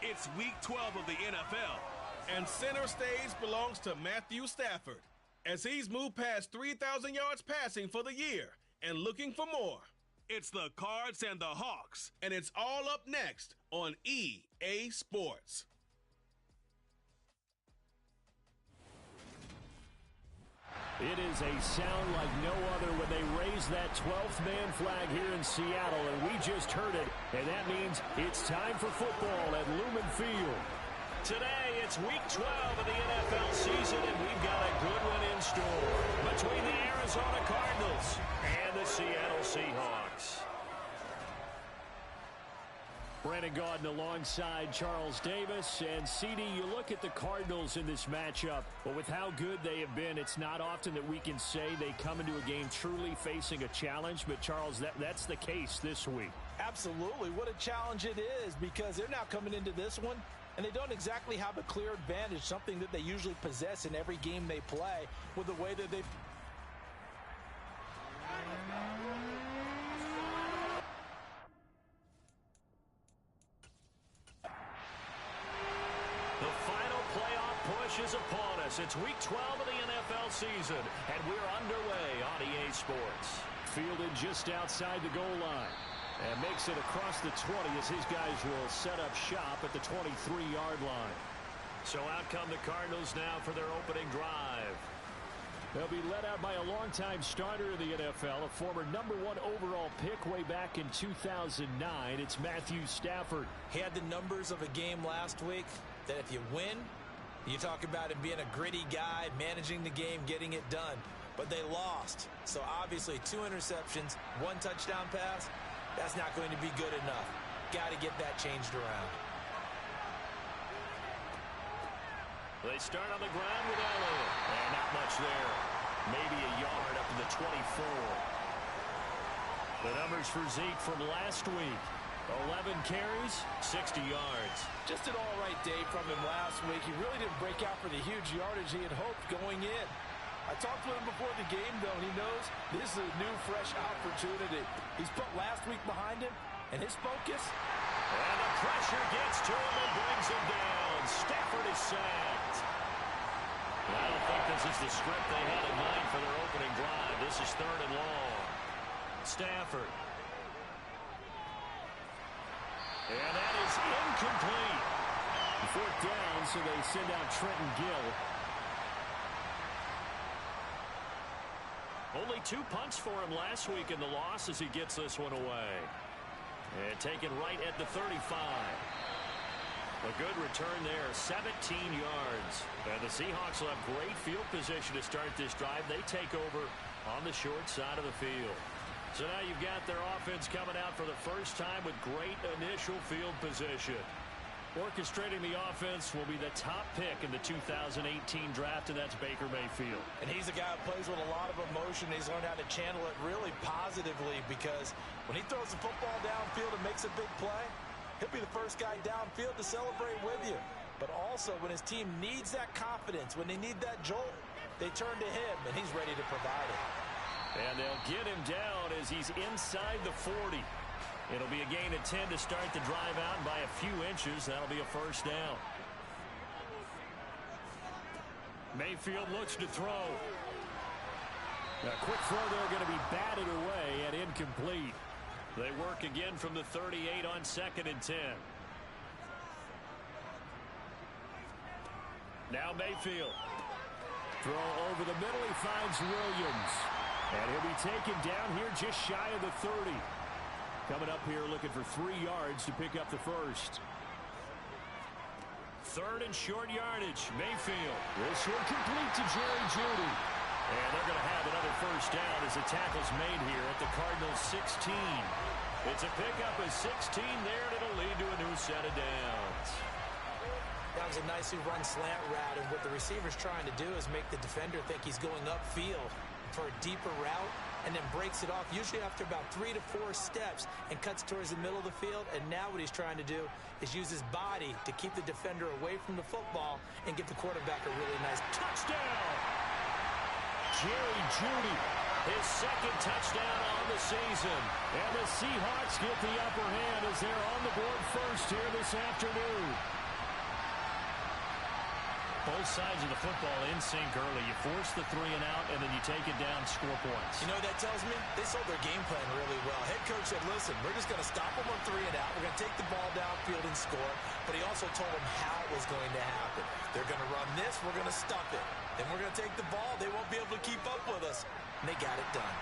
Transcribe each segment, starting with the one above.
It's Week 12 of the NFL, and center stage belongs to Matthew Stafford as he's moved past 3,000 yards passing for the year and looking for more. It's the Cards and the Hawks, and it's all up next on EA Sports. It is a sound like no other when they raise that 12th man flag here in Seattle, and we just heard it, and that means it's time for football at Lumen Field. Today, it's Week 12 of the NFL season, and we've got a good one in store between the Arizona Cardinals and the Seattle Seahawks. Brandon Gaudin alongside Charles Davis. And, CD, you look at the Cardinals in this matchup, but with how good they have been, it's not often that we can say they come into a game truly facing a challenge. But, Charles, that's the case this week. Absolutely. What a challenge it is, because they're now coming into this one, and they don't exactly have a clear advantage, something that they usually possess in every game they play with the way that they... The final playoff push is upon us. It's Week 12 of the NFL season, and we're underway on EA Sports. Fielded just outside the goal line, and makes it across the 20 as his guys will set up shop at the 23-yard line. So out come the Cardinals now for their opening drive. They'll be led out by a longtime starter in the NFL, a former #1 overall pick way back in 2009. It's Matthew Stafford. He had the numbers of a game last week that if you win, you talk about him being a gritty guy, managing the game, getting it done. But they lost. So obviously 2 interceptions, 1 touchdown pass, that's not going to be good enough. Got to get that changed around. They start on the ground with Elliott. And not much there. Maybe a yard up to the 24. The numbers for Zeke from last week. 11 carries, 60 yards. Just an all-right day from him last week. He really didn't break out for the huge yardage he had hoped going in. I talked with him before the game, though, and he knows this is a new, fresh opportunity. He's put last week behind him, and his focus... And the pressure gets to him and brings him down. Stafford is sacked. I don't think this is the script they had in mind for their opening drive. This is 3rd and long. Stafford. And that is incomplete. 4th down, so they send out Trenton Gill. Only 2 punts for him last week in the loss as he gets this one away. And taken right at the 35. A good return there, 17 yards. And the Seahawks will have great field position to start this drive. They take over on the short side of the field. So now you've got their offense coming out for the first time with great initial field position. Orchestrating the offense will be the top pick in the 2018 draft, and that's Baker Mayfield. And he's a guy who plays with a lot of emotion. He's learned how to channel it really positively, because when he throws the football downfield and makes a big play, he'll be the first guy downfield to celebrate with you. But also, when his team needs that confidence, when they need that jolt, they turn to him, and he's ready to provide it. And they'll get him down as he's inside the 40. It'll be a gain of 10 to start the drive out, and by a few inches, that'll be a first down. Mayfield looks to throw. A quick throw there going to be batted away and incomplete. They work again from the 38 on 2nd and 10. Now Mayfield. Throw over the middle. He finds Williams. And he'll be taken down here just shy of the 30. Coming up here looking for 3 yards to pick up the first. 3rd and short yardage. Mayfield. This one complete to Jerry Jeudy. And they're going to have another first down as the tackle's made here at the Cardinals 16. It's a pickup of 16 there, and it'll lead to a new set of downs. That was a nicely run slant route, and what the receiver's trying to do is make the defender think he's going upfield for a deeper route, and then breaks it off, usually after about 3 to 4 steps, and cuts towards the middle of the field. And now what he's trying to do is use his body to keep the defender away from the football and give the quarterback a really nice touchdown. Jerry Jeudy his second touchdown on the season. And the Seahawks get the upper hand as they're on the board first here this afternoon. Both sides of the football in sync early. You force the 3 and out, and then you take it down, score points. You know what that tells me? They sold their game plan really well. Head coach said, listen, we're just going to stop them on 3 and out. We're going to take the ball downfield and score. But he also told them how it was going to happen. They're going to run this. We're going to stuff it. Then we're going to take the ball. They won't be able to keep up with us. And they got it done.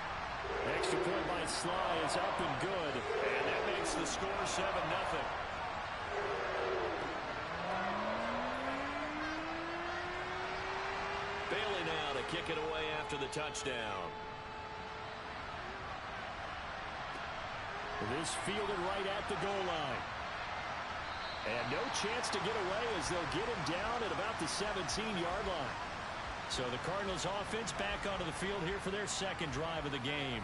Extra point by Sly is up and good. And that makes the score 7-0. Bailey now to kick it away after the touchdown. This fielded right at the goal line. And no chance to get away as they'll get him down at about the 17-yard line. So the Cardinals offense back onto the field here for their second drive of the game.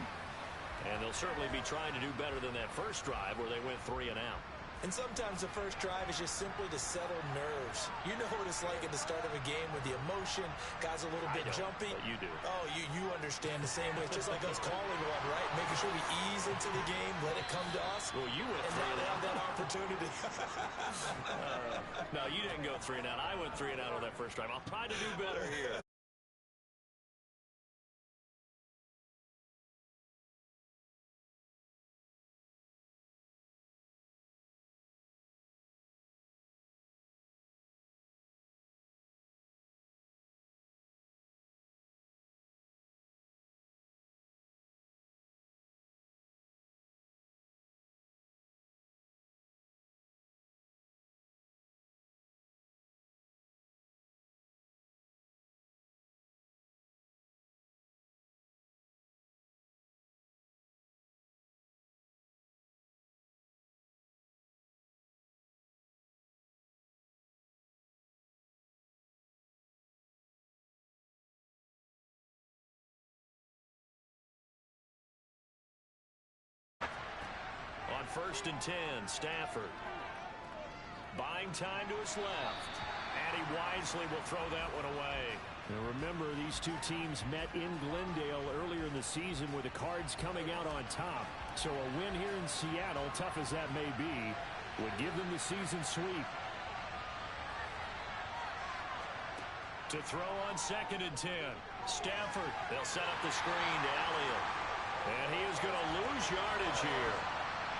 And they'll certainly be trying to do better than that first drive where they went 3 and out. And sometimes the first drive is just simply to settle nerves. You know what it's like at the start of a game with the emotion, guys a little bit jumpy. But you do. Oh, you understand the same way. It's just like us calling one, right? Making sure we ease into the game, let it come to us. Well, you went 3 and out. That opportunity. No, you didn't go 3 and out. I went 3 and out on that first drive. I'll try to do better here. On 1st and 10, Stafford. Buying time to his left. And he wisely will throw that one away. Now remember, these two teams met in Glendale earlier in the season with the Cards coming out on top. So a win here in Seattle, tough as that may be, would give them the season sweep. To throw on 2nd and 10. Stafford. They'll set up the screen to Elliott. And he is going to lose yardage here.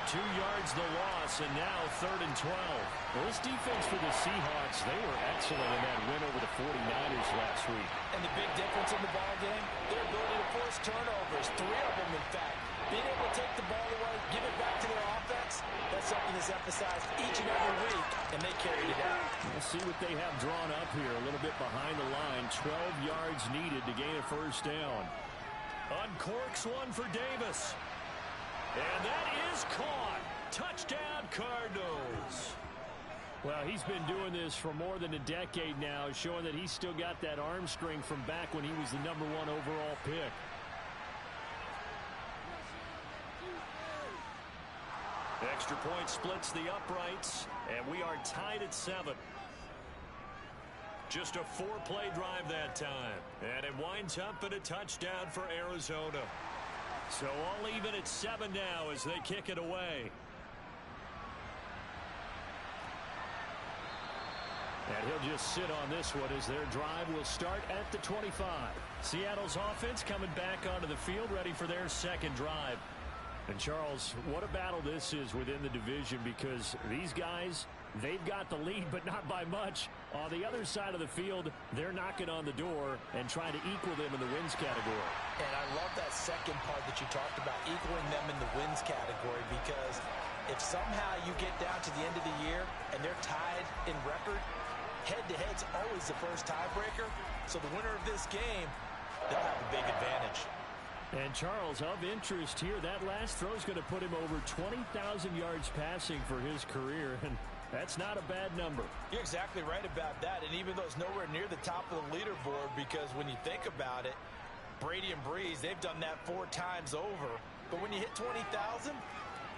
2 yards the loss, and now 3rd and 12. Well, this defense for the Seahawks, they were excellent in that win over the 49ers last week. And the big difference in the ball game, their ability to force turnovers, 3 of them, in fact. Being able to take the ball away, give it back to their offense, that's something that's emphasized each and every week, and they carried it out. We'll see what they have drawn up here, a little bit behind the line. 12 yards needed to gain a first down. Uncorks one for Davis. And that is caught. Touchdown, Cardinals. Well, he's been doing this for more than a decade now, showing that he's still got that arm strength from back when he was the #1 overall pick. Extra point splits the uprights, and we are tied at 7. Just a 4-play drive that time. And it winds up in a touchdown for Arizona. So all even at 7 now as they kick it away. And he'll just sit on this one as their drive will start at the 25. Seattle's offense coming back onto the field, ready for their second drive. And Charles, what a battle this is within the division, because these guys, they've got the lead, but not by much. On the other side of the field, they're knocking on the door and trying to equal them in the wins category. And I love that second part that you talked about, equaling them in the wins category, because if somehow you get down to the end of the year and they're tied in record, head-to-head's always the first tiebreaker. So the winner of this game, they'll have a big advantage. And Charles, of interest here, that last throw is going to put him over 20,000 yards passing for his career, and that's not a bad number. You're exactly right about that, and even though it's nowhere near the top of the leaderboard, because when you think about it, Brady and Breeze, they've done that 4 times over. But when you hit 20,000,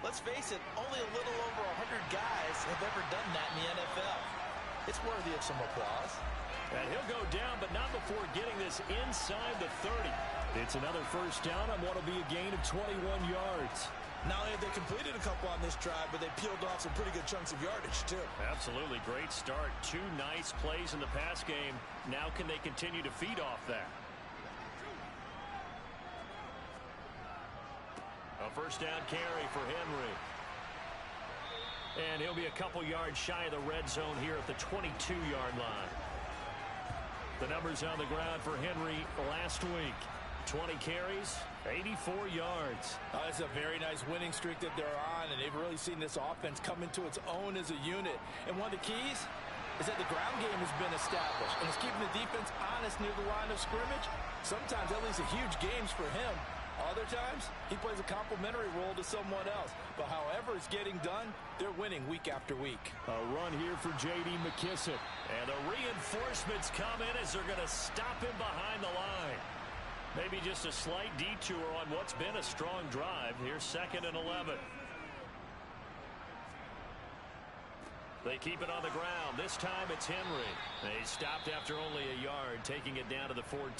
let's face it, only a little over 100 guys have ever done that in the NFL. it's worthy of some applause. And he'll go down, but not before getting this inside the 30. It's another first down on what will be a gain of 21 yards. Not only have they completed a couple on this drive, but they peeled off some pretty good chunks of yardage, too. Absolutely great start. 2 nice plays in the pass game. Now can they continue to feed off that? A first down carry for Henry. And he'll be a couple yards shy of the red zone here at the 22-yard line. The numbers on the ground for Henry last week. 20 carries, 84 yards. It's a very nice winning streak that they're on, and they've really seen this offense come into its own as a unit. And one of the keys is that the ground game has been established, and it's keeping the defense honest near the line of scrimmage. Sometimes that leads to huge games for him. Other times, he plays a complementary role to someone else. But however it's getting done, they're winning week after week. A run here for J.D. McKissick. And the reinforcements come in as they're going to stop him behind the line. Maybe just a slight detour on what's been a strong drive. Here's 2nd and 11. They keep it on the ground. This time it's Henry. They stopped after only a yard, taking it down to the 14.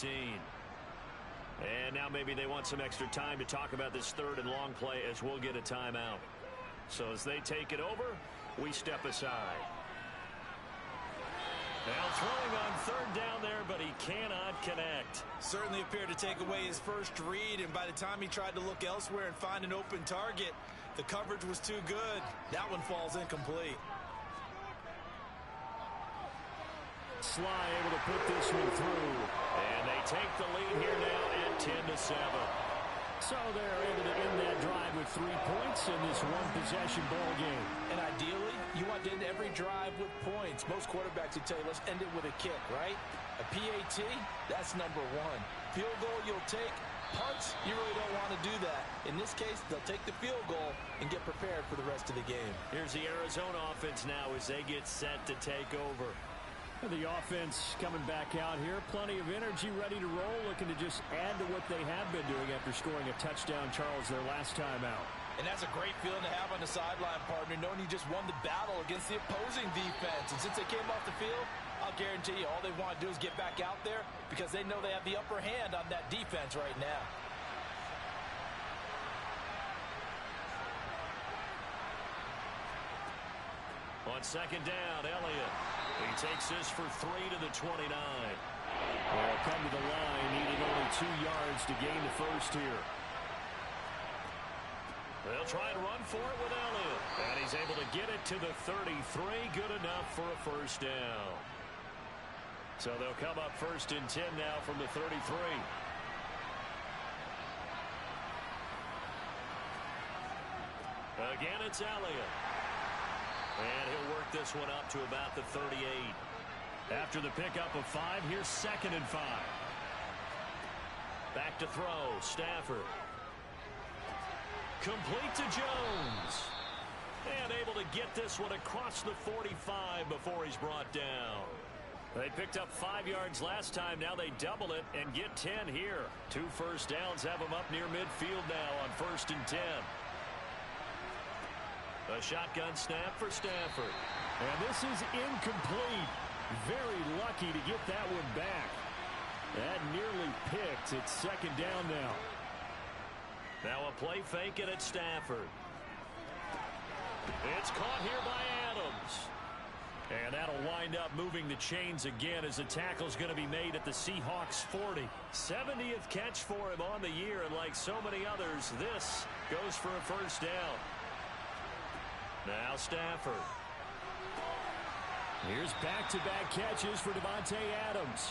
And now maybe they want some extra time to talk about this 3rd and long play as we'll get a timeout. So as they take it over, we step aside. Now throwing on 3rd down there, but he cannot connect. Certainly appeared to take away his first read, and by the time he tried to look elsewhere and find an open target, the coverage was too good. That one falls incomplete. Sly able to put this one through. And they take the lead here now at 10-7. So they're able to end that drive with 3 points in this one-possession ball game. And ideally, you want to end every drive with points. Most quarterbacks would tell you, let's end it with a kick, right? A PAT, that's number 1. Field goal you'll take. Punts, you really don't want to do that. In this case, they'll take the field goal and get prepared for the rest of the game. Here's the Arizona offense now as they get set to take over. The offense coming back out here. Plenty of energy, ready to roll, looking to just add to what they have been doing after scoring a touchdown, Charles, their last time out. And that's a great feeling to have on the sideline, partner, knowing you just won the battle against the opposing defense. And since they came off the field, I'll guarantee you all they want to do is get back out there because they know they have the upper hand on that defense right now. On 2nd down, Elliott. He takes this for 3 to the 29. They'll come to the line, needing only 2 yards to gain the first here. They'll try and run for it with Elliott. And he's able to get it to the 33. Good enough for a first down. So they'll come up 1st and 10 now from the 33. Again, it's Elliott. And he'll work this one up to about the 38. After the pickup of 5, here's 2nd and 5. Back to throw, Stafford. Complete to Jones. And able to get this one across the 45 before he's brought down. They picked up 5 yards last time. Now they double it and get 10 here. 2 first downs have them up near midfield now on 1st and 10. A shotgun snap for Stafford. And this is incomplete. Very lucky to get that one back. That nearly picked. It's 2nd down now. Now a play fake and it's Stafford. It's caught here by Adams. And that'll wind up moving the chains again as the tackle's going to be made at the Seahawks 40. 70th catch for him on the year, and like so many others, this goes for a first down. Now Stafford. Here's back-to-back catches for Davante Adams.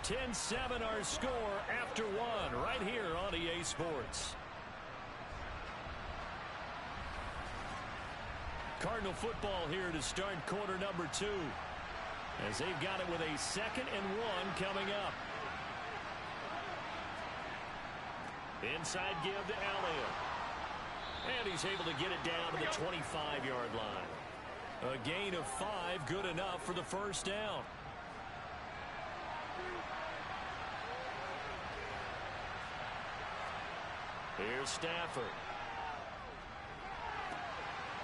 (10-7) our score after 1 right here on EA Sports. Cardinal football here to start quarter number 2. As they've got it with a 2nd and 1 coming up. Inside give to Elliott. And he's able to get it down to the 25-yard line. A gain of 5, good enough for the first down. Here's Stafford.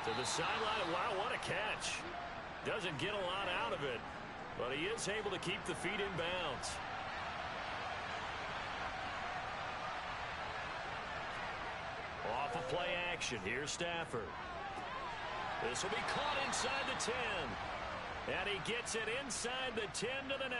To the sideline. Wow, what a catch. Doesn't get a lot out of it, but he is able to keep the feet in bounds. Off of play action. Here's Stafford. This will be caught inside the 10. And he gets it inside the 10 to the 9.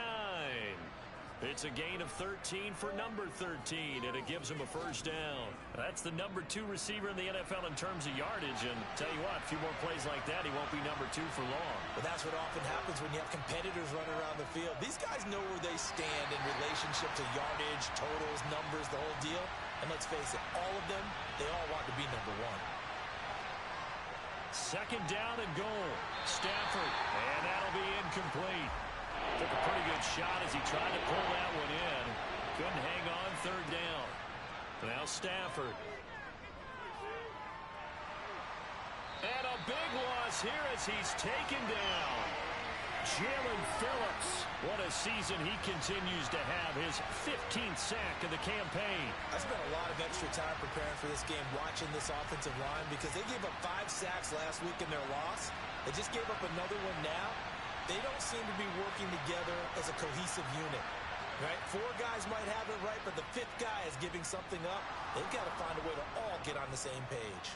It's a gain of 13 for number 13, and it gives him a first down. That's the number 2 receiver in the NFL in terms of yardage, and tell you what, a few more plays like that, he won't be number 2 for long. But that's what often happens when you have competitors running around the field. These guys know where they stand in relationship to yardage, totals, numbers, the whole deal. And let's face it, all of them, they all want to be number 1. Second down and goal. Stafford, and that'll be incomplete. Took a pretty good shot as he tried to pull that one in. Couldn't hang on third down. Now Stafford. And a big loss here as he's taken down. Jalen Phillips. What a season he continues to have. His 15th sack of the campaign. I spent a lot of extra time preparing for this game, watching this offensive line, because they gave up 5 sacks last week in their loss. They just gave up another one now. They don't seem to be working together as a cohesive unit. Right? 4 guys might have it right, but the 5th guy is giving something up. They've got to find a way to all get on the same page.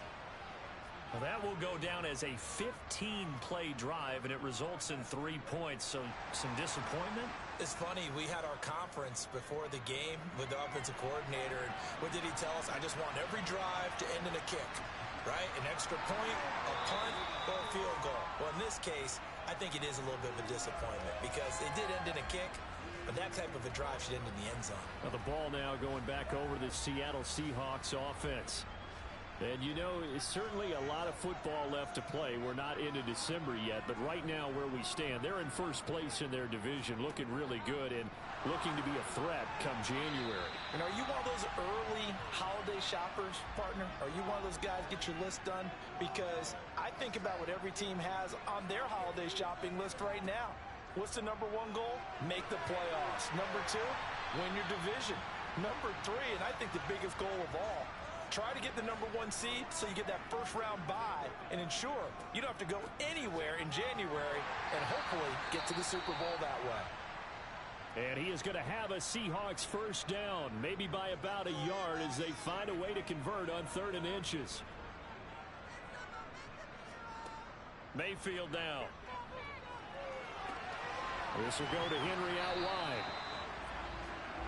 Well, that will go down as a 15-play drive, and it results in 3 points. So some disappointment? It's funny. We had our conference before the game with the offensive coordinator. And what did he tell us? I just want every drive to end in a kick, right? An extra point, a punt, or a field goal. Well, in this case, I think it is a little bit of a disappointment because it did end in a kick, but that type of a drive should end in the end zone. Well, the ball now going back over the Seattle Seahawks offense. And, you know, it's certainly a lot of football left to play. We're not into December yet, but right now where we stand, they're in first place in their division, looking really good and looking to be a threat come January. And are you one of those early holiday shoppers, partner? Are you one of those guys get your list done? Because I think about what every team has on their holiday shopping list right now. What's the number 1 goal? Make the playoffs. Number 2, win your division. Number 3, and I think the biggest goal of all, try to get the number 1 seed so you get that first-round bye and ensure you don't have to go anywhere in January and hopefully get to the Super Bowl that way. And he is going to have a Seahawks first down, maybe by about a yard as they find a way to convert on 3rd and inches. Mayfield down. This will go to Henry out wide.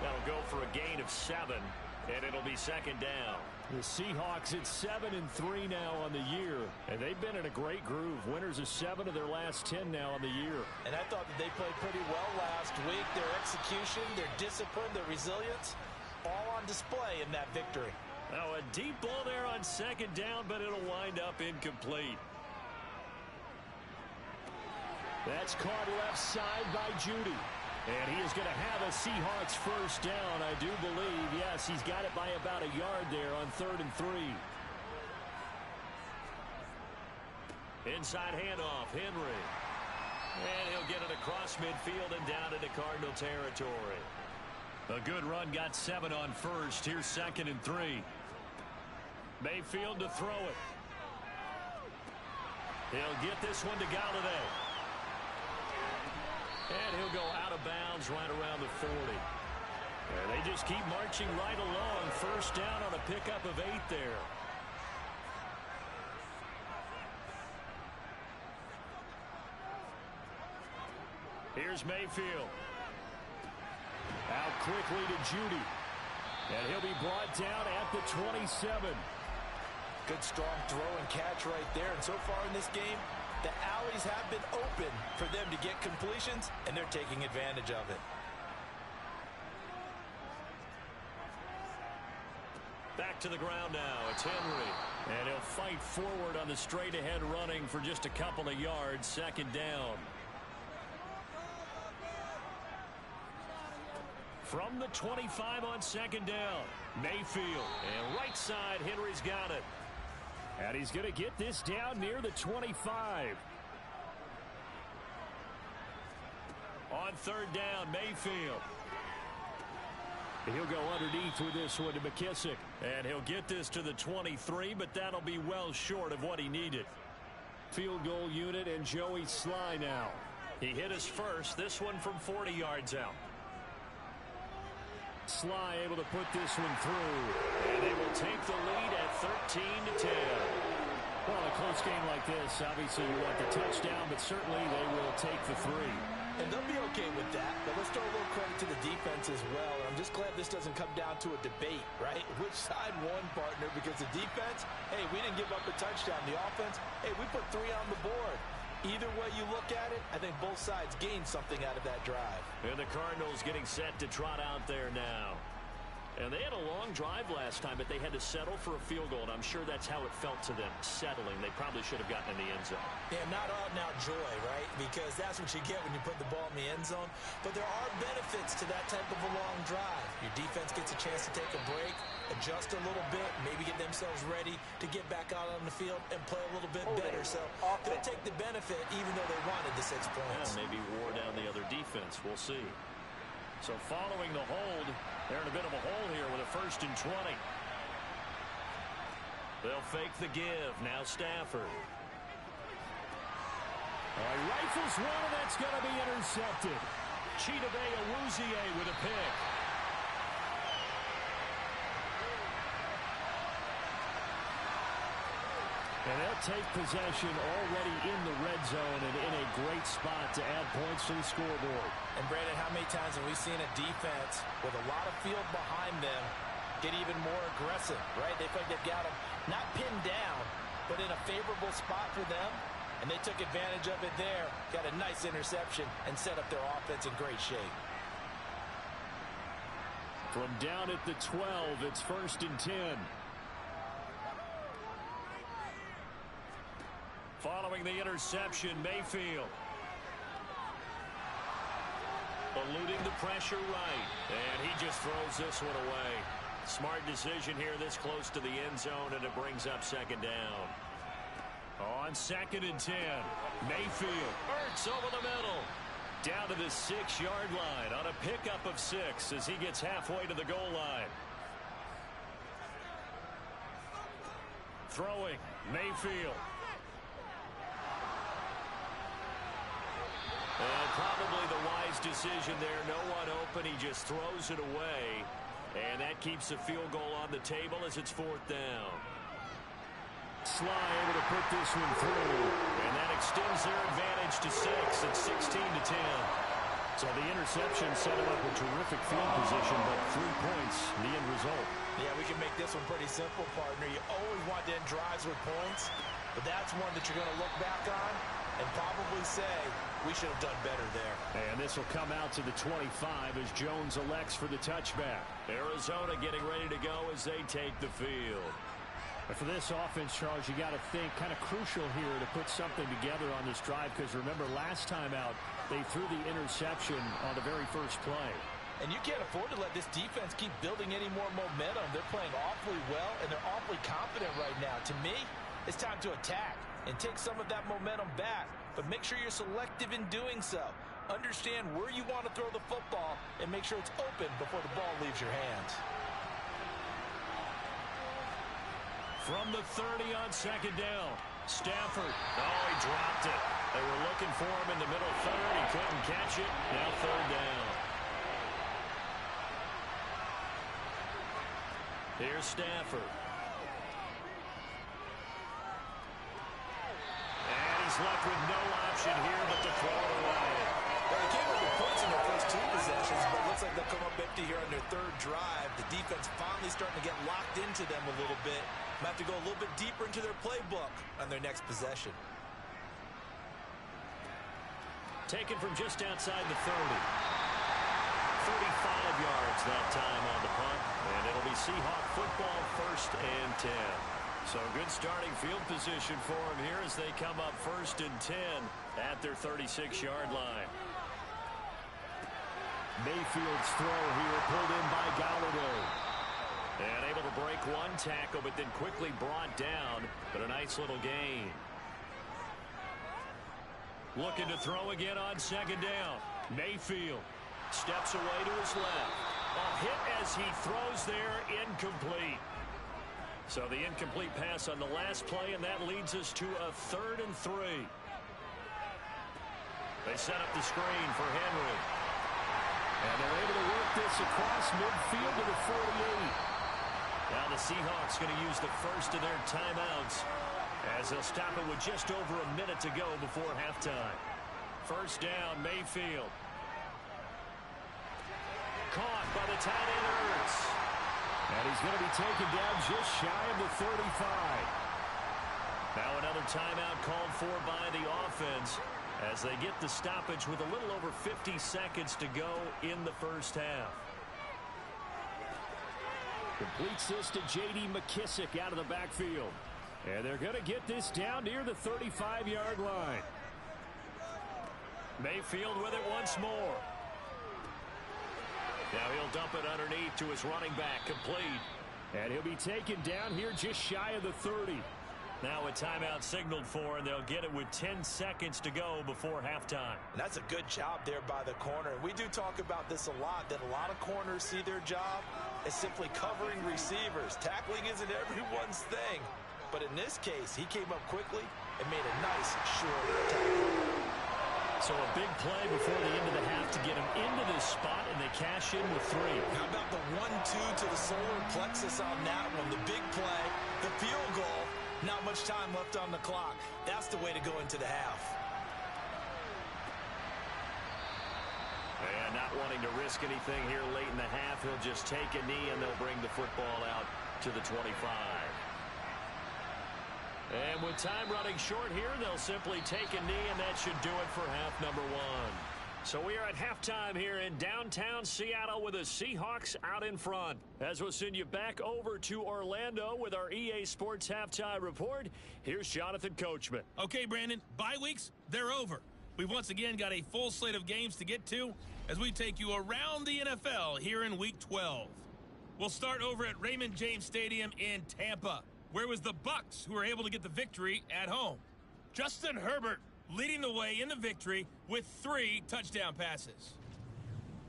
That'll go for a gain of 7, and it'll be second down. The Seahawks at 7-3 now on the year, and they've been in a great groove. Winners of 7 of their last 10 now on the year. And I thought that they played pretty well last week. Their execution, their discipline, their resilience, all on display in that victory. Now a deep ball there on second down, but it'll wind up incomplete. That's caught left side by Judy. And he is going to have a Seahawks first down, I do believe. Yes, he's got it by about a yard there on 3rd and 3. Inside handoff, Henry. And he'll get it across midfield and down into Cardinal territory. A good run, got 7 on first. Here's 2nd and 3. Mayfield to throw it. He'll get this one to Galladay. And he'll go out of bounds right around the 40. And they just keep marching right along. First down on a pickup of 8 there. Here's Mayfield. Out quickly to Judy. And he'll be brought down at the 27. Good strong throw and catch right there. And so far in this game, the alleys have been open for them to get completions, and they're taking advantage of it. Back to the ground now. It's Henry. And he'll fight forward on the straight-ahead running for just a couple of yards. Second down. From the 25 on second down. Mayfield. And right side, Henry's got it. And he's going to get this down near the 25. On third down, Mayfield. He'll go underneath with this one to McKissick. And he'll get this to the 23, but that'll be well short of what he needed. Field goal unit and Joey Sly now. He hit his first, this one from 40 yards out. Sly able to put this one through. And they will take the lead at 13-10. Well, a close game like this, obviously you want the touchdown, but certainly they will take the 3. And they'll be okay with that, but let's throw a little credit to the defense as well. I'm just glad this doesn't come down to a debate, right? Which side won, partner? Because the defense, hey, we didn't give up a touchdown. The offense, hey, we put 3 on the board. Either way you look at it, I think both sides gained something out of that drive. And the Cardinals getting set to trot out there now. And they had a long drive last time, but they had to settle for a field goal, and I'm sure that's how it felt to them, settling. They probably should have gotten in the end zone. Yeah, not out and out joy, right? Because that's what you get when you put the ball in the end zone. But there are benefits to that type of a long drive. Your defense gets a chance to take a break, adjust a little bit, maybe get themselves ready to get back out on the field and play a little bit better. So they'll take the benefit even though they wanted the 6 points. Yeah, maybe wore down the other defense. We'll see. So following the hold, they're in a bit of a hole here with a 1st and 20. They'll fake the give. Now Stafford. Rifles one, and that's going to be intercepted. Chidobe Awuzie with a pick. And they'll take possession already in the red zone and in a great spot to add points to the scoreboard. And, Brandon, how many times have we seen a defense with a lot of field behind them get even more aggressive, right? They feel like they've got them not pinned down, but in a favorable spot for them, and they took advantage of it there, got a nice interception, and set up their offense in great shape. From down at the 12, it's 1st and 10. Following the interception, Mayfield. Eluding the pressure right. And he just throws this one away. Smart decision here this close to the end zone, and it brings up 2nd down. On 2nd and 10, Mayfield. Ertz over the middle. Down to the 6-yard line on a pickup of 6 as he gets halfway to the goal line. Throwing, Mayfield. And probably the wise decision there. No one open. He just throws it away. And that keeps the field goal on the table as it's 4th down. Sly able to put this one through. And that extends their advantage to 6. It's 16-10. So the interception set him up a terrific field position, but 3 points, the end result. Yeah, we can make this one pretty simple, partner. You always want to end drives with points, but that's one that you're going to look back on and probably say, we should have done better there. And this will come out to the 25 as Jones elects for the touchback. Arizona getting ready to go as they take the field. But for this offense, Charles, you got to think kind of crucial here to put something together on this drive, because remember last time out, they threw the interception on the very first play. And you can't afford to let this defense keep building any more momentum. They're playing awfully well, and they're awfully confident right now. To me, it's time to attack and take some of that momentum back, but make sure you're selective in doing so. Understand where you want to throw the football and make sure it's open before the ball leaves your hands. From the 30 on 2nd down, Stafford. Oh, he dropped it. They were looking for him in the middle 3rd. He couldn't catch it. Now 3rd down. Here's Stafford. And he's left with no option here but to throw it away. Well, they came up with points in their first 2 possessions, but it looks like they'll come up empty here on their 3rd drive. The defense finally starting to get locked into them a little bit. Might have to go a little bit deeper into their playbook on their next possession. Taken from just outside the 30. 35 yards that time on the punt. And it'll be Seahawk football, 1st and 10. So good starting field position for them here as they come up 1st and 10 at their 36-yard line. Mayfield's throw here pulled in by Galladay. And able to break 1 tackle, but then quickly brought down. But a nice little gain. Looking to throw again on 2nd down. Mayfield steps away to his left. A hit as he throws there, incomplete. So the incomplete pass on the last play, and that leads us to a 3rd and 3. They set up the screen for Henry. And they're able to work this across midfield to the 48. Now the Seahawks going to use the first of their timeouts as they'll stop it with just over a minute to go before halftime. First down, Mayfield. Caught by the tight end, Ertz. And he's going to be taken down just shy of the 35. Now another timeout called for by the offense as they get the stoppage with a little over 50 seconds to go in the first half. Completes this to J.D. McKissick out of the backfield. And they're going to get this down near the 35-yard line. Mayfield with it once more. Now he'll dump it underneath to his running back, complete. And he'll be taken down here just shy of the 30. Now a timeout signaled for, and they'll get it with 10 seconds to go before halftime. And that's a good job there by the corner. And we do talk about this a lot, that a lot of corners see their job as simply covering receivers. Tackling isn't everyone's thing. But in this case, he came up quickly and made a nice, short tackle. So a big play before the end of the half to get him into this spot, and they cash in with 3. How about the 1-2 to the solar plexus on that one? The big play, the field goal. Not much time left on the clock. That's the way to go into the half. And not wanting to risk anything here late in the half, he'll just take a knee, and they'll bring the football out to the 25. And with time running short here, they'll simply take a knee, and that should do it for half number 1. So we are at halftime here in downtown Seattle with the Seahawks out in front. As we'll send you back over to Orlando with our EA Sports Halftime Report, here's Jonathan Coachman. Okay, Brandon, bye weeks, they're over. We've once again got a full slate of games to get to as we take you around the NFL here in Week 12. We'll start over at Raymond James Stadium in Tampa, where it was the Bucs who were able to get the victory at home. Justin Herbert leading the way in the victory with 3 touchdown passes.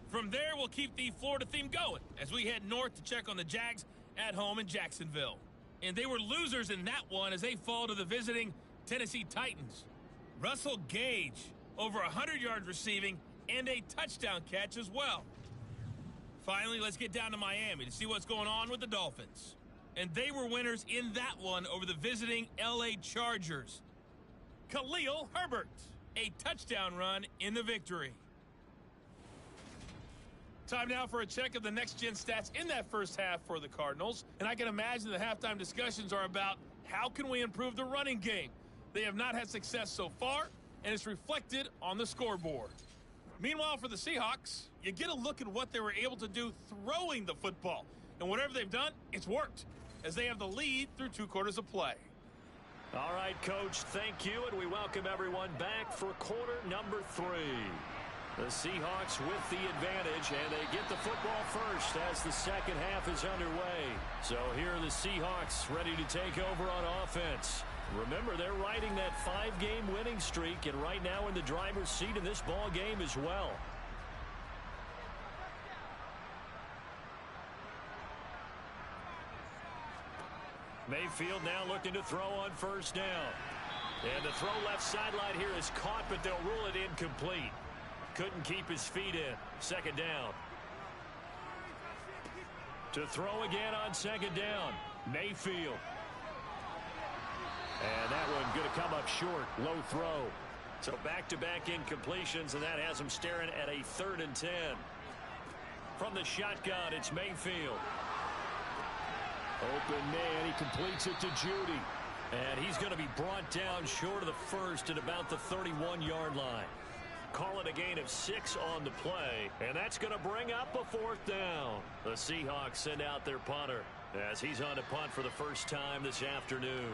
From there, we'll keep the Florida theme going as we head north to check on the Jags at home in Jacksonville. And they were losers in that one as they fall to the visiting Tennessee Titans. Russell Gage, over 100 yards receiving and a touchdown catch as well. Finally, let's get down to Miami to see what's going on with the Dolphins. And they were winners in that one over the visiting L.A. Chargers. Khalil Herbert, a touchdown run in the victory. Time now for a check of the next-gen stats in that first half for the Cardinals. And I can imagine the halftime discussions are about how can we improve the running game. They have not had success so far, and it's reflected on the scoreboard. Meanwhile, for the Seahawks, you get a look at what they were able to do throwing the football. And whatever they've done, it's worked, as they have the lead through 2 quarters of play. All right, Coach, thank you, and we welcome everyone back for quarter number 3. The Seahawks with the advantage, and they get the football first as the second half is underway. So here are the Seahawks ready to take over on offense. Remember, they're riding that 5-game winning streak, and right now in the driver's seat in this ball game as well. Mayfield now looking to throw on first down. And the throw left sideline here is caught, but they'll rule it incomplete. Couldn't keep his feet in. Second down. To throw again on second down, Mayfield. And that one going to come up short. Low throw. So back-to-back incompletions, and that has him staring at a 3rd and 10. From the shotgun, it's Mayfield. Open man, he completes it to Judy. And he's going to be brought down short of the first at about the 31-yard line. Call it a gain of 6 on the play, and that's going to bring up a 4th down. The Seahawks send out their punter as he's on to punt for the first time this afternoon.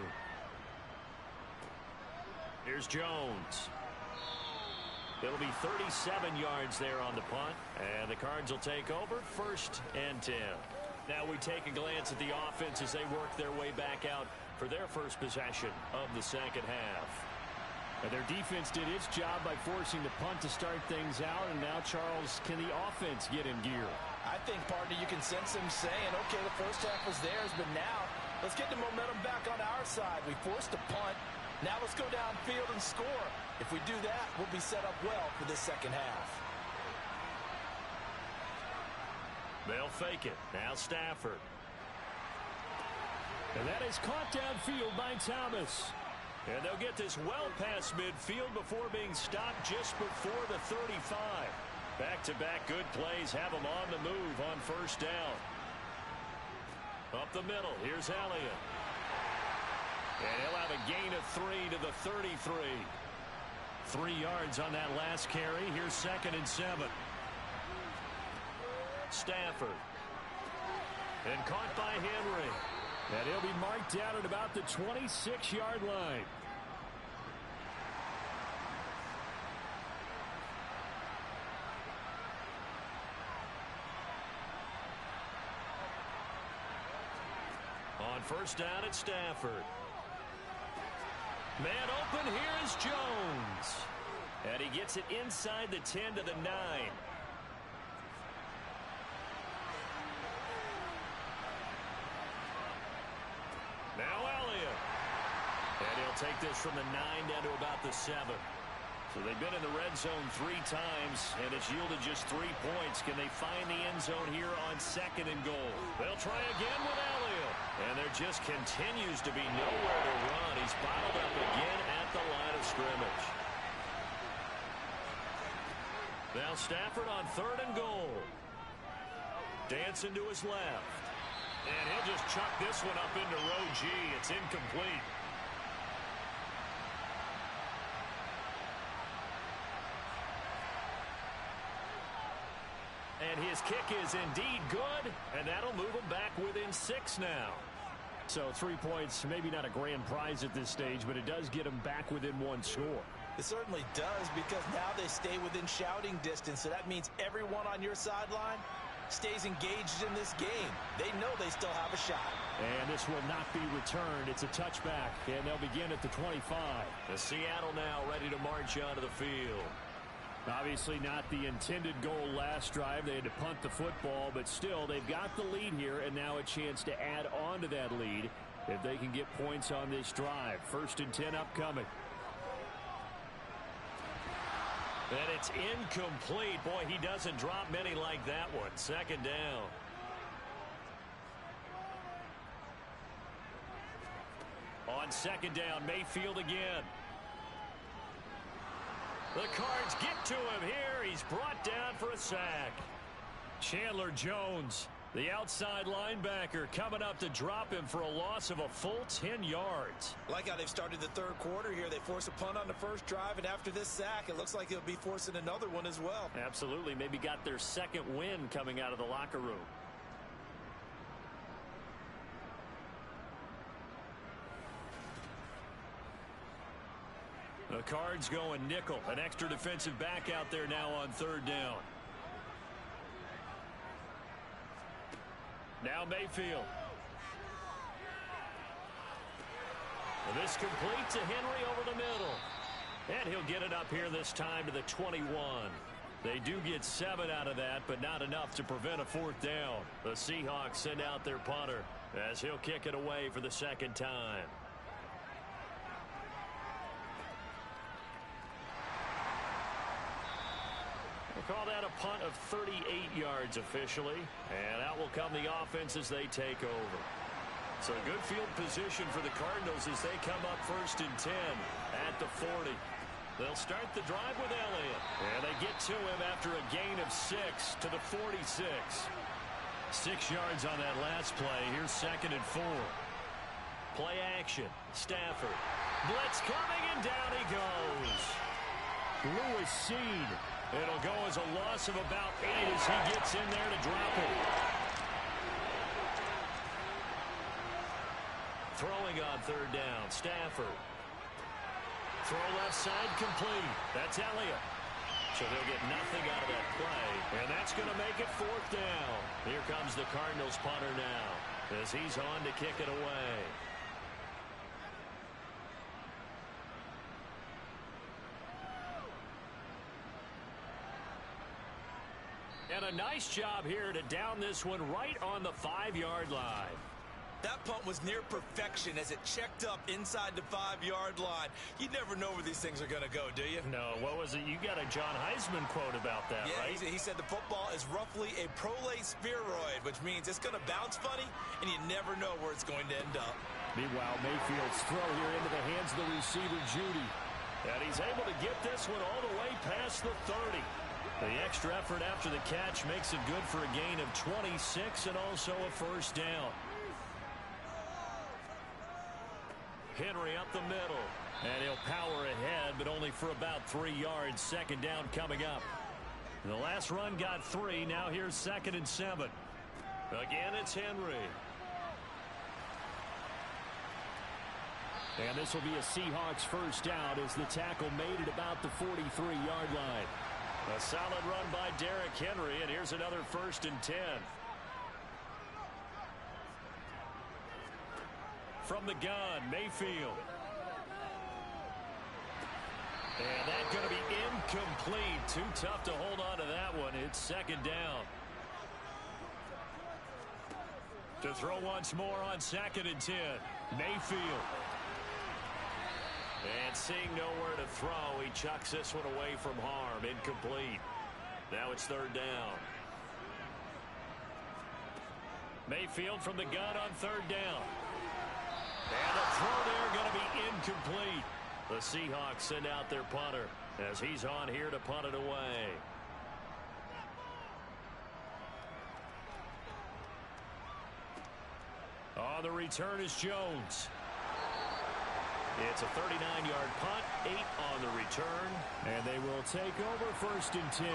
Here's Jones. It'll be 37 yards there on the punt, and the Cards will take over 1st and 10. Now we take a glance at the offense as they work their way back out for their first possession of the second half. And their defense did its job by forcing the punt to start things out. And now, Charles, can the offense get in gear? I think, partner, you can sense him saying, okay, the first half was theirs, but now let's get the momentum back on our side. We forced a punt. Now let's go downfield and score. If we do that, we'll be set up well for this second half. They'll fake it. Now Stafford. And that is caught downfield by Thomas. And they'll get this well past midfield before being stopped just before the 35. Back-to-back good plays have them on the move on first down. Up the middle, here's Elliott. And he'll have a gain of 3 to the 33. 3 yards on that last carry. Here's 2nd and 7. Stafford. And caught by Henry. And he'll be marked down at about the 26-yard line. On first down at Stafford. Man open, here is Jones. And he gets it inside the 10 to the 9. Now Elliott. And he'll take this from the 9 down to about the 7. So they've been in the red zone 3 times, and it's yielded just 3 points. Can they find the end zone here on 2nd and goal? They'll try again with Elliott. And there just continues to be nowhere to run. He's bottled up again at the line of scrimmage. Now Stafford on 3rd and goal. Dancing to his left. And he'll just chuck this one up into row G. It's incomplete. And his kick is indeed good, and that'll move him back within 6 now. So 3 points, maybe not a grand prize at this stage, but it does get him back within 1 score. It certainly does, because now they stay within shouting distance, so that means everyone on your sideline stays engaged in this game. They know they still have a shot. And this will not be returned. It's a touchback, and they'll begin at the 25. The Seattle now ready to march onto the field. Obviously not the intended goal last drive. They had to punt the football, but still they've got the lead here, and now a chance to add on to that lead if they can get points on this drive. 1st and 10 upcoming. And it's incomplete. Boy, he doesn't drop many like that one. 2nd down. On 2nd down, Mayfield again. The Cards get to him here. He's brought down for a sack. Chandler Jones, the outside linebacker, coming up to drop him for a loss of a full 10 yards. Like how they've started the 3rd quarter here. They force a punt on the first drive, and after this sack, it looks like they'll be forcing another one as well. Absolutely. Maybe got their 2nd win coming out of the locker room. The Cards going nickel. An extra defensive back out there now on 3rd down. Now Mayfield. And this complete to Henry over the middle. And he'll get it up here this time to the 21. They do get 7 out of that, but not enough to prevent a 4th down. The Seahawks send out their punter as he'll kick it away for the 2nd time. We'll call that a punt of 38 yards officially. And out will come the offense as they take over. So good field position for the Cardinals as they come up 1st and 10 at the 40. They'll start the drive with Elliott. And they get to him after a gain of 6 to the 46. 6 yards on that last play. Here's 2nd and 4. Play action. Stafford. Blitz coming, and down he goes. Lewis Seed. It'll go as a loss of about 8 as he gets in there to drop it. Throwing on 3rd down. Stafford. Throw left side complete. That's Elliott. So they'll get nothing out of that play. And that's going to make it 4th down. Here comes the Cardinals punter now as he's on to kick it away. a nice job here to down this one right on the 5-yard line. That punt was near perfection as it checked up inside the 5-yard line. You never know where these things are going to go, do you? No, what was it? You got a John Heisman quote about that, yeah, right? He said the football is roughly a prolate spheroid, which means it's going to bounce funny, and you never know where it's going to end up. Meanwhile, Mayfield's throw here into the hands of the receiver, Judy. And he's able to get this one all the way past the 30. The extra effort after the catch makes it good for a gain of 26 and also a first down. Henry up the middle. And he'll power ahead, but only for about 3 yards. Second down coming up. The last run got 3. Now here's 2nd and 7. Again, it's Henry. And this will be a Seahawks first down as the tackle made it about the 43-yard line. A solid run by Derrick Henry, and here's another 1st and 10. From the gun, Mayfield. And that's going to be incomplete. Too tough to hold on to that one. It's 2nd down. To throw once more on 2nd and 10. Mayfield. And seeing nowhere to throw, he chucks this one away from harm. Incomplete. Now it's 3rd down. Mayfield from the gun on 3rd down. And the throw there going to be incomplete. The Seahawks send out their punter as he's on here to punt it away. On the return is Jones. It's a 39-yard punt, 8 on the return. And they will take over 1st and 10.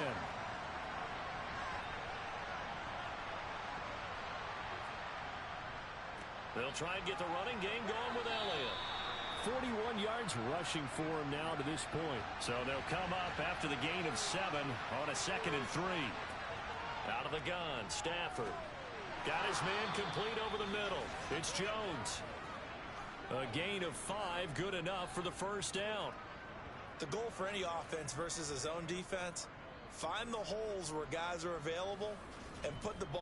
They'll try and get the running game going with Elliott. 41 yards rushing for him now to this point. So they'll come up after the gain of 7 on a 2nd and 3. Out of the gun, Stafford. Got his man complete over the middle. It's Jones. A gain of 5, good enough for the first down. The goal for any offense versus a zone defense, find the holes where guys are available and put the ball.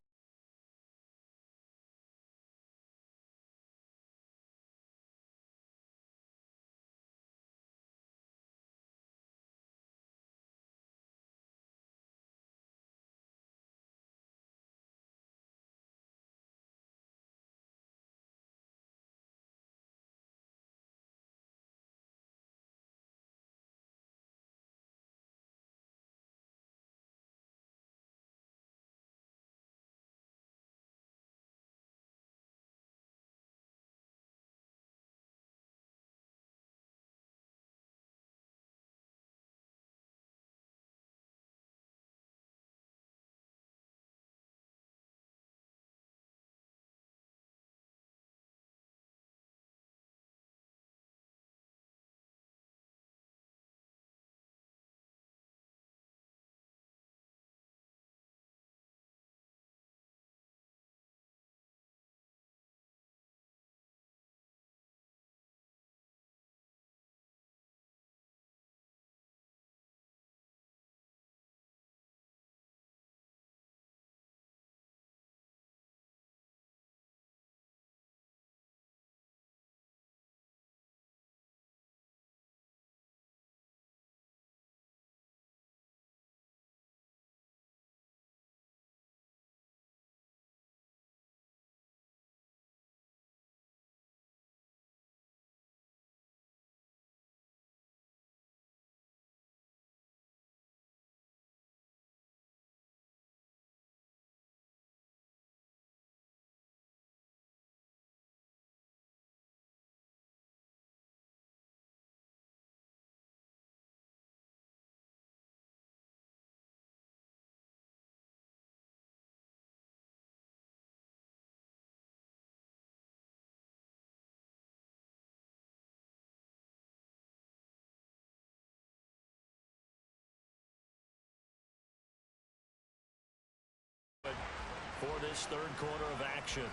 For this 3rd quarter of action,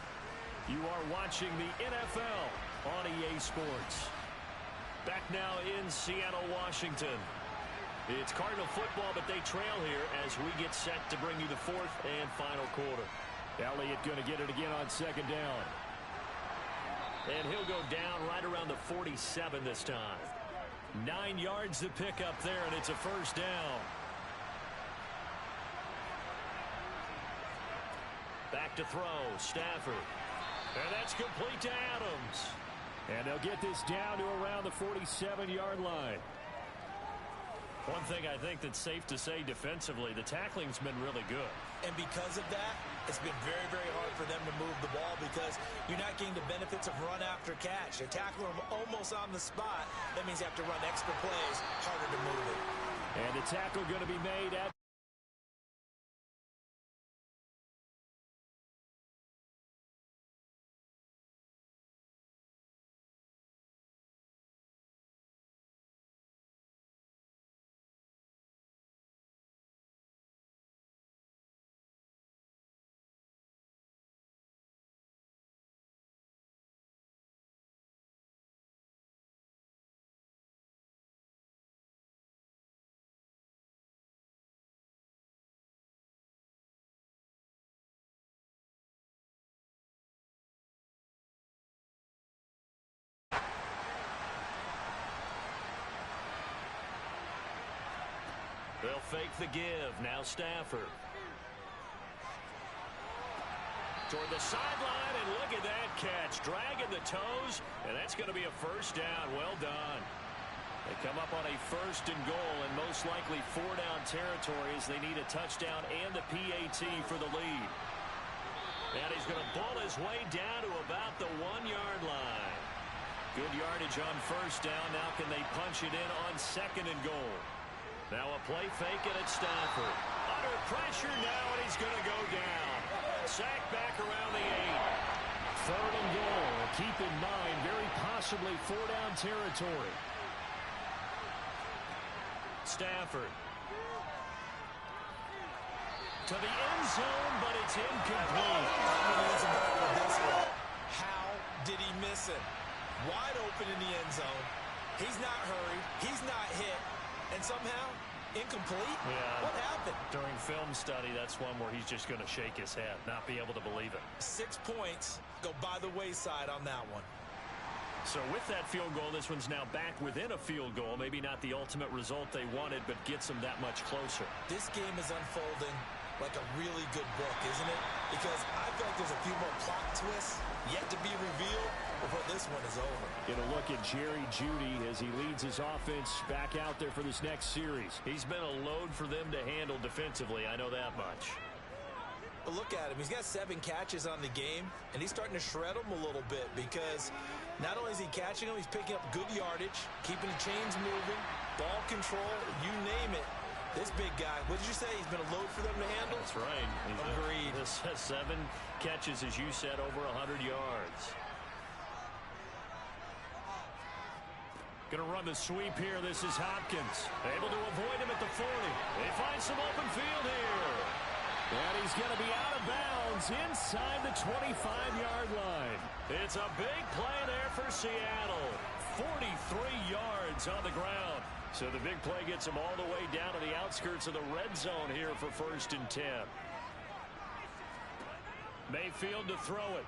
you are watching the NFL on EA Sports. Back now in Seattle, Washington. It's Cardinal football, but they trail here as we get set to bring you the fourth and final quarter. Elliott going to get it again on second down. And he'll go down right around the 47 this time. 9 yards to pick up there, and it's a first down. Back to throw, Stafford. And that's complete to Adams. And they'll get this down to around the 47-yard line. One thing I think that's safe to say defensively, the tackling's been really good. And because of that, it's been very, very hard for them to move the ball because you're not getting the benefits of run after catch. They're tackling them almost on the spot. That means you have to run extra plays, harder to move it. And the tackle going to be made at They'll fake the give. Now Stafford. Toward the sideline, and look at that catch. Dragging the toes, and that's going to be a first down. Well done. They come up on a first and goal, and most likely 4-down territory as they need a touchdown and the PAT for the lead. And he's going to bull his way down to about the 1-yard line. Good yardage on first down. Now can they punch it in on second and goal? Now a play fake, and it's Stafford. Under pressure now, and he's going to go down. Sacked back around the 8. Third and goal. Keep in mind, very possibly 4-down territory. Stafford. To the end zone, but it's incomplete. How did he miss it? Wide open in the end zone. He's not hurried. He's not hit. And somehow, incomplete? Yeah. What happened? During film study, that's one where he's just going to shake his head, not be able to believe it. 6 points go by the wayside on that one. So with that field goal, this one's now back within a field goal. Maybe not the ultimate result they wanted, but gets them that much closer. This game is unfolding like a really good book, isn't it? Because I feel like there's a few more plot twists yet to be revealed before this one is over. Get a look at Jerry Jeudy as he leads his offense back out there for this next series. He's been a load for them to handle defensively, I know that much. But look at him. He's got 7 catches on the game, and he's starting to shred them a little bit because not only is he catching them, he's picking up good yardage, keeping the chains moving, ball control, you name it. This big guy, what did you say? He's been a load for them to handle? That's right. Agreed. This has 7 catches, as you said, over 100 yards. Going to run the sweep here. This is Hopkins. Able to avoid him at the 40. They find some open field here. And he's going to be out of bounds inside the 25-yard line. It's a big play there for Seattle. 43 yards on the ground. So the big play gets him all the way down to the outskirts of the red zone here for 1st and 10. Mayfield to throw it.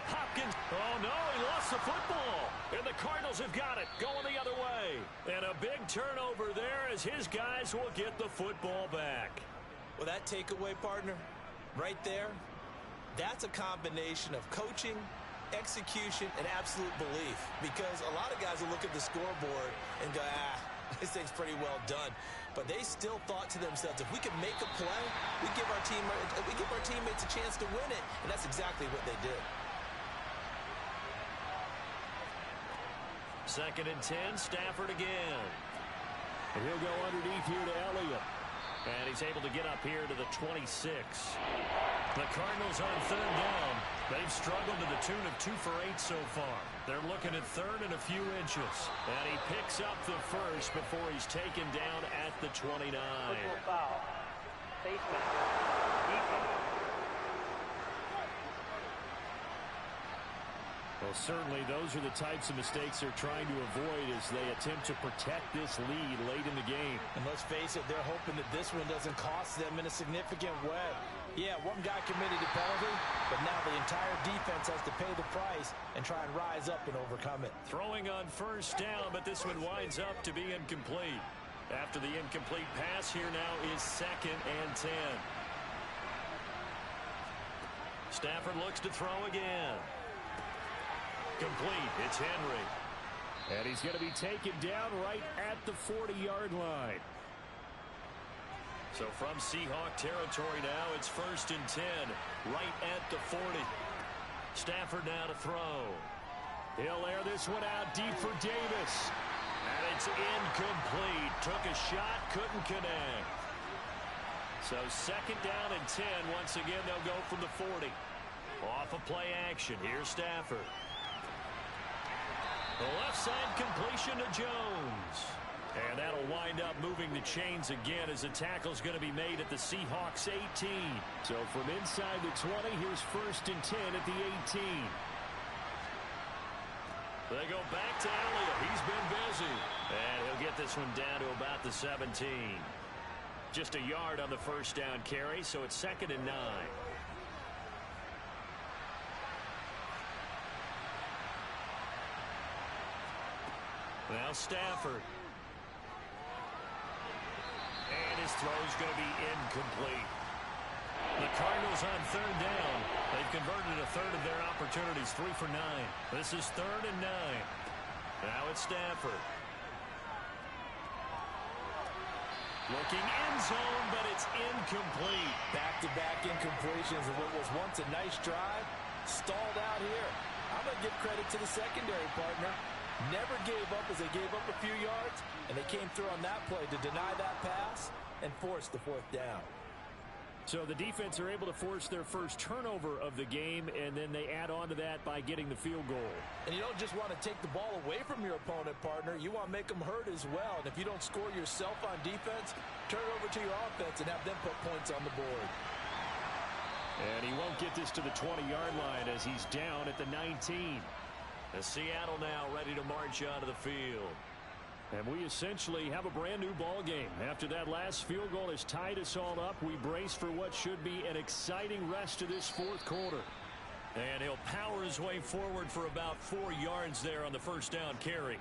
Hopkins. Oh, no, he lost the football. And the Cardinals have got it, going the other way. And a big turnover there as his guys will get the football back. Well, that takeaway, partner, right there, that's a combination of coaching, execution, and absolute belief. Because a lot of guys will look at the scoreboard and go, this thing's pretty well done. But they still thought to themselves, if we can make a play, we give our teammates a chance to win it. And that's exactly what they did. 2nd and 10, Stafford again. And he'll go underneath here to Elliott. And he's able to get up here to the 26. The Cardinals on 3rd down. They've struggled to the tune of 2 for 8 so far. They're looking at 3rd and a few inches. And he picks up the first before he's taken down at the 29. Foul. Face mask. Well, certainly those are the types of mistakes they're trying to avoid as they attempt to protect this lead late in the game. And let's face it, they're hoping that this one doesn't cost them in a significant way. Yeah, one guy committed a penalty, but now the entire defense has to pay the price and try and rise up and overcome it. Throwing on first down, but this one winds up to be incomplete. After the incomplete pass, here now is 2nd and 10. Stafford looks to throw again. Complete. It's Henry. And he's going to be taken down right at the 40-yard line. So from Seahawk territory now, it's 1st and 10, right at the 40. Stafford now to throw. He'll air this one out deep for Davis. And it's incomplete. Took a shot, couldn't connect. So 2nd down and 10. Once again, they'll go from the 40. Off of play action. Here's Stafford. The left side completion to Jones. And that'll wind up moving the chains again as the tackle's going to be made at the Seahawks 18. So from inside the 20, here's 1st and 10 at the 18. They go back to Elliott. He's been busy. And he'll get this one down to about the 17. Just a yard on the first down carry, so it's 2nd and 9. Now Stafford. And his throw's going to be incomplete. The Cardinals on 3rd down. They've converted a third of their opportunities, 3 for 9. This is 3rd and 9. Now it's Stafford. Looking end zone, but it's incomplete. Back-to-back incompletions of what was once a nice drive. Stalled out here. I'm going to give credit to the secondary partner. Never gave up as they gave up a few yards, and they came through on that play to deny that pass and force the 4th down. So the defense are able to force their first turnover of the game, and then they add on to that by getting the field goal. And you don't just want to take the ball away from your opponent, partner. You want to make them hurt as well. And if you don't score yourself on defense, turn it over to your offense and have them put points on the board. And he won't get this to the 20-yard line as he's down at the 19. And Seattle now ready to march onto the field. And we essentially have a brand new ball game. After that last field goal has tied us all up, we brace for what should be an exciting rest of this 4th quarter. And he'll power his way forward for about 4 yards there on the first down carry.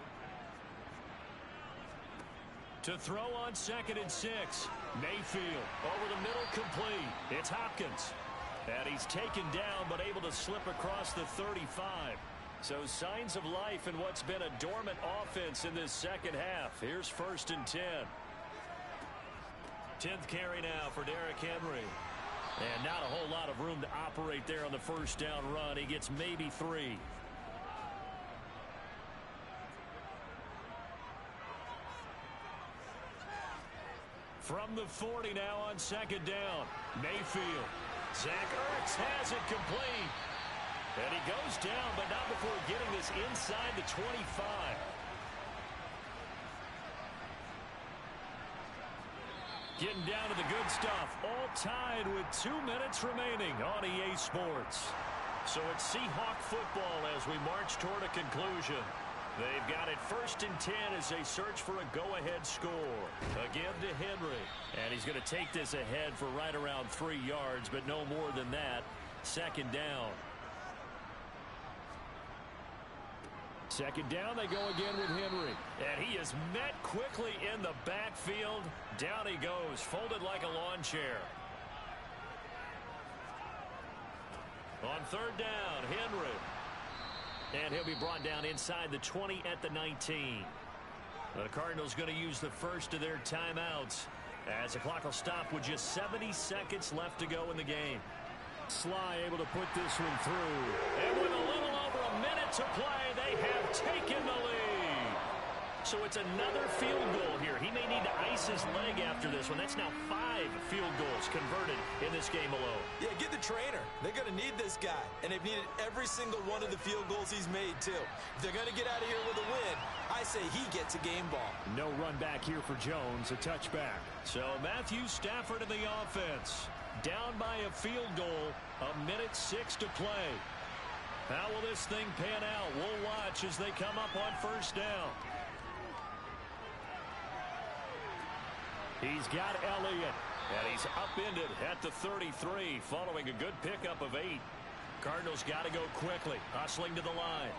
To throw on 2nd and 6. Mayfield over the middle, complete. It's Hopkins. And he's taken down but able to slip across the 35. So signs of life in what's been a dormant offense in this second half. Here's 1st and 10. 10th carry now for Derrick Henry. And not a whole lot of room to operate there on the first down run. He gets maybe 3. From the 40 now on 2nd down. Mayfield. Zach Ertz has it complete. And he goes down, but not before getting this inside the 25. Getting down to the good stuff. All tied with 2 minutes remaining on EA Sports. So it's Seahawk football as we march toward a conclusion. They've got it 1st and 10 as they search for a go-ahead score. Again to Henry. And he's going to take this ahead for right around 3 yards, but no more than that. 2nd down. 2nd down, they go again with Henry. And he is met quickly in the backfield. Down he goes, folded like a lawn chair. On 3rd down, Henry. And he'll be brought down inside the 20 at the 19. The Cardinals going to use the first of their timeouts as the clock will stop with just 70 seconds left to go in the game. Sly able to put this one through. And with a little over a minute to play, they have taken the lead. So it's another field goal here. He may need to ice his leg after this one. That's now 5 field goals converted in this game alone. Yeah, get the trainer. They're going to need this guy. And they've needed every single one of the field goals he's made, too. If they're going to get out of here with a win, I say he gets a game ball. No run back here for Jones, a touchback. So Matthew Stafford in the offense. Down by a field goal, a minute 6 to play. How will this thing pan out? We'll watch as they come up on first down. He's got Elliott. And he's upended at the 33 following a good pickup of 8. Cardinals got to go quickly, hustling to the line.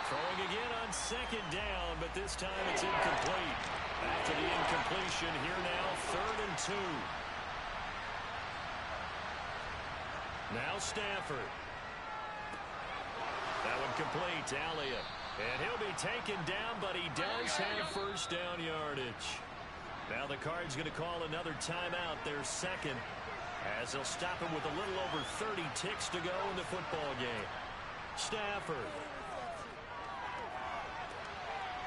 Throwing again on second down, but this time it's incomplete. After the incompletion, here now, 3rd and 2. Now Stafford. That one complete to Elliott. And he'll be taken down, but he does have first down yardage. Now the Cards going to call another timeout, their second, as they'll stop him with a little over 30 ticks to go in the football game. Stafford.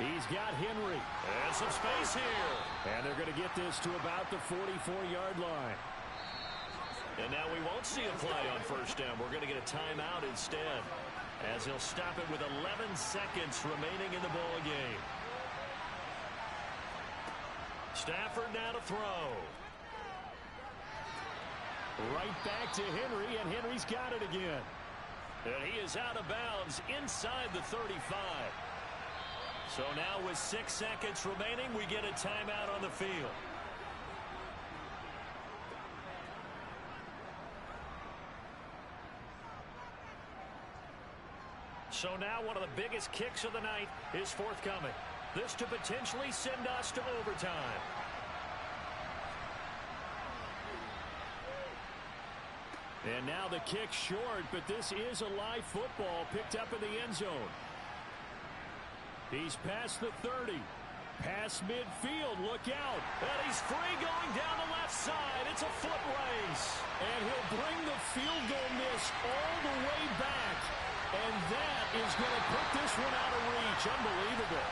He's got Henry. And some space here. And they're going to get this to about the 44-yard line. And now we won't see a play on first down. We're going to get a timeout instead, as he'll stop it with 11 seconds remaining in the ball game. Stafford now to throw. Right back to Henry, and Henry's got it again. And he is out of bounds inside the 35. So now with 6 seconds remaining, we get a timeout on the field. So now one of the biggest kicks of the night is forthcoming. This to potentially send us to overtime. And now the kick short, but this is a live football picked up in the end zone. He's past the 30. Past midfield. Look out. And he's free going down the left side. It's a foot race. And he'll bring the field goal miss all the way back. And that is going to put this one out of reach. Unbelievable.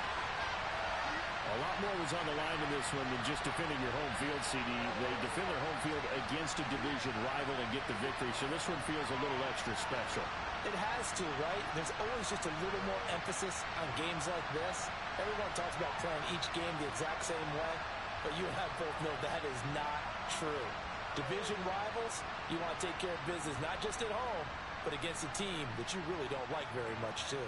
A lot more was on the line in this one than just defending your home field, CD. They defend their home field against a division rival and get the victory. So this one feels a little extra special. It has to, right? There's always just a little more emphasis on games like this. Everyone talks about playing each game the exact same way, but you and I both know that is not true. Division rivals, you want to take care of business not just at home, but against a team that you really don't like very much, too.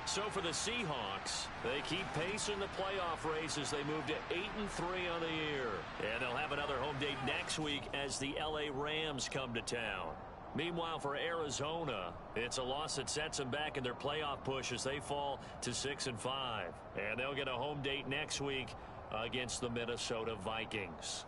So for the Seahawks, they keep pace in the playoff race as they move to 8-3 on the year. And they'll have another home date next week as the LA Rams come to town. Meanwhile, for Arizona, it's a loss that sets them back in their playoff push as they fall to 6-5. And they'll get a home date next week against the Minnesota Vikings.